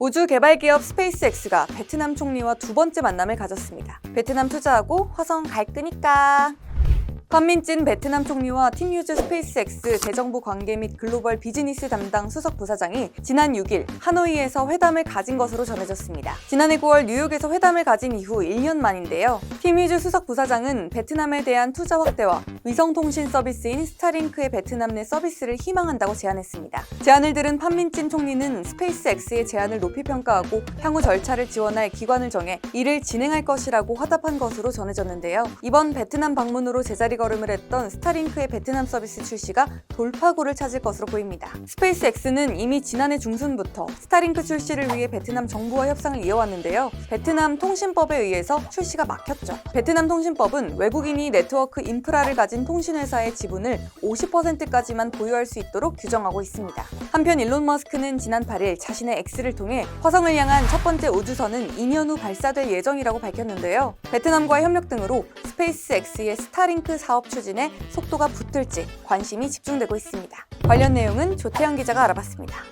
우주 개발 기업 스페이스X가 베트남 총리와 두 번째 만남을 가졌습니다. 베트남 투자하고 화성 갈 거니까. 판민진 베트남 총리와 팀유즈 스페이스X 대정부 관계 및 글로벌 비즈니스 담당 수석 부사장이 지난 6일 하노이에서 회담을 가진 것으로 전해졌습니다. 지난해 9월 뉴욕에서 회담을 가진 이후 1년 만인데요. 팀유즈 수석 부사장은 베트남에 대한 투자 확대와 위성통신 서비스인 스타링크의 베트남 내 서비스를 희망한다고 제안했습니다. 제안을 들은 판민진 총리는 스페이스X의 제안을 높이 평가하고 향후 절차를 지원할 기관을 정해 이를 진행할 것이라고 화답한 것으로 전해졌는데요. 이번 베트남 방문으로 제자리 걸음을 했던 스타링크의 베트남 서비스 출시가 돌파구를 찾을 것으로 보입니다. 스페이스X는 이미 지난해 중순부터 스타링크 출시를 위해 베트남 정부와 협상을 이어왔는데요. 베트남 통신법에 의해서 출시가 막혔죠. 베트남 통신법은 외국인이 네트워크 인프라를 가진 통신회사의 지분을 50%까지만 보유할 수 있도록 규정하고 있습니다. 한편 일론 머스크는 지난 8일 자신의 X를 통해 화성을 향한 첫 번째 우주선은 2년 후 발사될 예정이라고 밝혔는데요. 베트남과의 협력 등으로 스페이스X의 스타링크 사업 추진에 속도가 붙을지 관심이 집중되고 있습니다. 관련 내용은 조태현 기자가 알아봤습니다.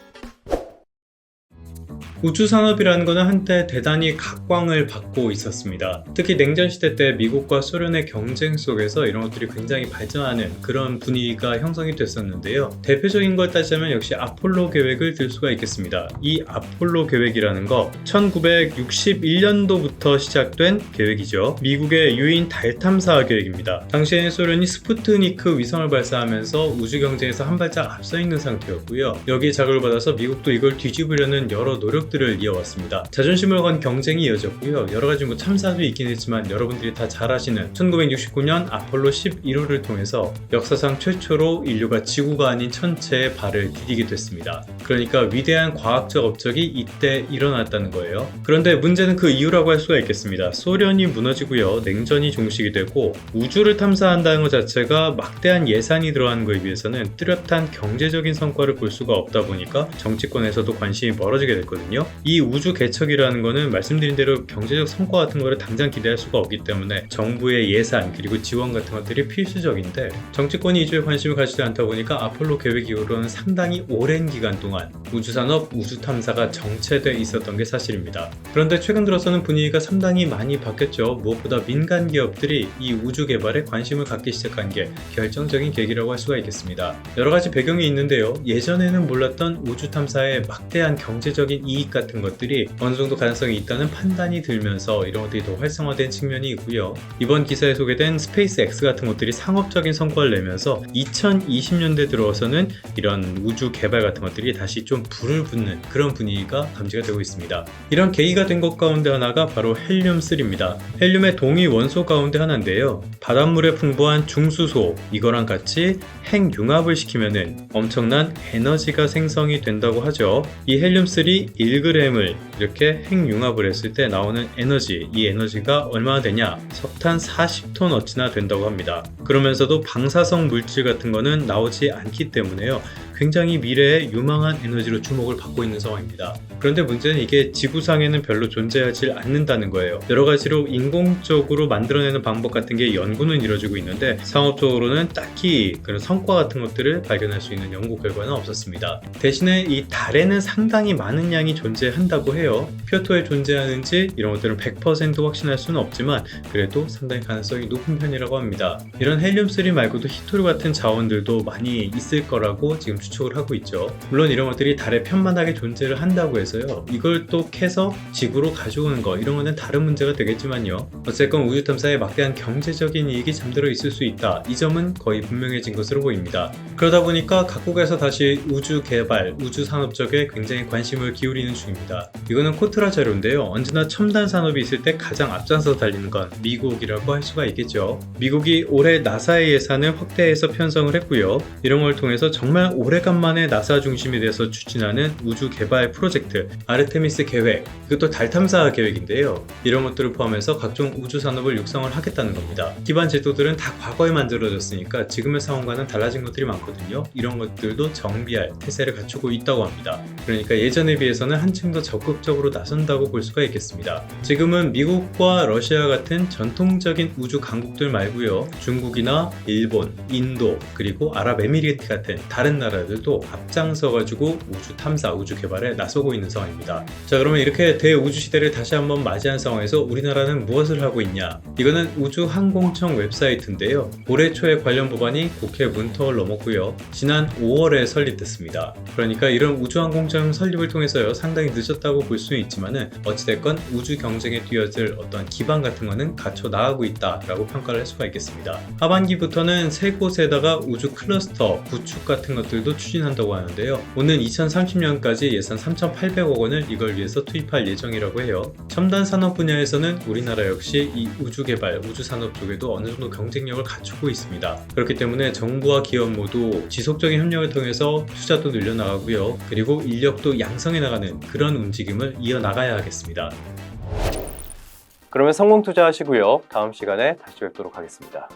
우주산업이라는 것은 한때 대단히 각광을 받고 있었습니다. 특히 냉전시대 때 미국과 소련의 경쟁 속에서 이런 것들이 굉장히 발전하는 그런 분위기가 형성이 됐었는데요. 대표적인 걸 따지자면 역시 아폴로 계획을 들 수가 있겠습니다. 이 아폴로 계획이라는 거 1961년도부터 시작된 계획이죠. 미국의 유인 달 탐사 계획입니다. 당시에는 소련이 스푸트니크 위성을 발사하면서 우주 경쟁에서 한 발짝 앞서 있는 상태였고요. 여기에 자극을 받아서 미국도 이걸 뒤집으려는 여러 노력들을 이어왔습니다. 자존심을 건 경쟁이 이어졌고요. 여러가지 참사도 있긴 했지만 여러분들이 다 잘 아시는 1969년 아폴로 11호를 통해서 역사상 최초로 인류가 지구가 아닌 천체에 발을 디디게 됐습니다. 그러니까 위대한 과학적 업적이 이때 일어났다는 거예요. 그런데 문제는 그 이유라고 할 수가 있겠습니다. 소련이 무너지고요. 냉전이 종식이 되고 우주를 탐사한다는 것 자체가 막대한 예산이 들어가는 것에 비해서는 뚜렷한 경제적인 성과를 볼 수가 없다 보니까 정치권에서도 관심이 멀어지게 됐거든요. 이 우주 개척이라는 거는 말씀드린 대로 경제적 성과 같은 거를 당장 기대할 수가 없기 때문에 정부의 예산 그리고 지원 같은 것들이 필수적인데 정치권이 이쪽에 관심을 가지지 않다 보니까 아폴로 계획 이후로는 상당히 오랜 기간 동안 우주산업, 우주탐사가 정체돼 있었던 게 사실입니다. 그런데 최근 들어서는 분위기가 상당히 많이 바뀌었죠. 무엇보다 민간 기업들이 이 우주 개발에 관심을 갖기 시작한 게 결정적인 계기라고 할 수가 있겠습니다. 여러 가지 배경이 있는데요. 예전에는 몰랐던 우주탐사의 막대한 경제적인 이익 같은 것들이 어느 정도 가능성이 있다는 판단이 들면서 이런 것들이 더 활성화된 측면이 있고요. 이번 기사에 소개된 스페이스X 같은 것들이 상업적인 성과를 내면서 2020년대 들어서는 이런 우주 개발 같은 것들이 다시 좀 불을 붙는 그런 분위기가 감지가 되고 있습니다. 이런 계기가 된 것 가운데 하나가 바로 헬륨3입니다. 헬륨의 동위 원소 가운데 하나인데요. 바닷물에 풍부한 중수소 이거랑 같이 핵융합을 시키면은 엄청난 에너지가 생성이 된다고 하죠. 이 헬륨3 1g을 이렇게 핵융합을 했을 때 나오는 에너지, 이 에너지가 얼마나 되냐? 석탄 40톤어치나 된다고 합니다. 그러면서도 방사성 물질 같은 거는 나오지 않기 때문에요. 굉장히 미래에 유망한 에너지로 주목을 받고 있는 상황입니다. 그런데 문제는 이게 지구상에는 별로 존재하지 않는다는 거예요. 여러 가지로 인공적으로 만들어내는 방법 같은 게 연구는 이루어지고 있는데 상업적으로는 딱히 그런 성과 같은 것들을 발견할 수 있는 연구 결과는 없었습니다. 대신에 이 달에는 상당히 많은 양이 존재한다고 해요. 표토에 존재하는지 이런 것들은 100% 확신할 수는 없지만 그래도 상당히 가능성이 높은 편이라고 합니다. 이런 헬륨3 말고도 히토류 같은 자원들도 많이 있을 거라고 지금 추측을 하고 있죠. 물론 이런 것들이 달에 편만하게 존재를 한다고 해서요. 이걸 또 캐서 지구로 가져오는 거 이런 거는 다른 문제가 되겠지만요. 어쨌건 우주 탐사에 막대한 경제적인 이익이 잠들어 있을 수 있다. 이 점은 거의 분명해진 것으로 보입니다. 그러다 보니까 각국에서 다시 우주 개발, 우주 산업 쪽에 굉장히 관심을 기울이는 중입니다. 이거는 코트라 자료인데요. 언제나 첨단 산업이 있을 때 가장 앞장서 달리는 건 미국이라고 할 수가 있겠죠. 미국이 올해 나사의 예산을 확대해서 편성을 했고요. 이런 걸 통해서 정말 오래간만에 나사 중심이 돼서 추진하는 우주 개발 프로젝트 아르테미스 계획, 이것도 달 탐사 계획인데요. 이런 것들을 포함해서 각종 우주 산업을 육성을 하겠다는 겁니다. 기반 제도들은 다 과거에 만들어졌으니까 지금의 상황과는 달라진 것들이 많거든요. 이런 것들도 정비할 태세를 갖추고 있다고 합니다. 그러니까 예전에 비해서는 한층 더 적극적인 본격적으로 나선다고 볼 수가 있겠습니다. 지금은 미국과 러시아 같은 전통적인 우주 강국들 말고요. 중국이나 일본, 인도, 그리고 아랍에미리트 같은 다른 나라들도 앞장서가지고 우주 탐사, 우주 개발에 나서고 있는 상황입니다. 자, 그러면 이렇게 대우주 시대를 다시 한번 맞이한 상황에서 우리나라는 무엇을 하고 있냐? 이거는 우주항공청 웹사이트인데요. 올해 초에 관련 법안이 국회 문턱을 넘었고요. 지난 5월에 설립됐습니다. 그러니까 이런 우주항공청 설립을 통해서요, 상당히 늦었다고 볼 수는 있지만은 어찌됐건 우주 경쟁에 뛰어들 어떤 기반 같은 거는 갖춰 나가고 있다라고 평가를 할 수가 있겠습니다. 하반기부터는 세 곳에다가 우주 클러스터 구축 같은 것들도 추진한다고 하는데요. 오는 2030년까지 예산 3,800억 원을 이걸 위해서 투입할 예정이라고 해요. 첨단 산업 분야에서는 우리나라 역시 이 우주 개발, 우주 산업 쪽에도 어느 정도 경쟁력을 갖추고 있습니다. 그렇기 때문에 정부와 기업 모두 지속적인 협력을 통해서 투자도 늘려나가고요. 그리고 인력도 양성해 나가는 그런 움직임을 이어나가야 하겠습니다. 그러면 성공 투자하시고요. 다음 시간에 다시 뵙도록 하겠습니다.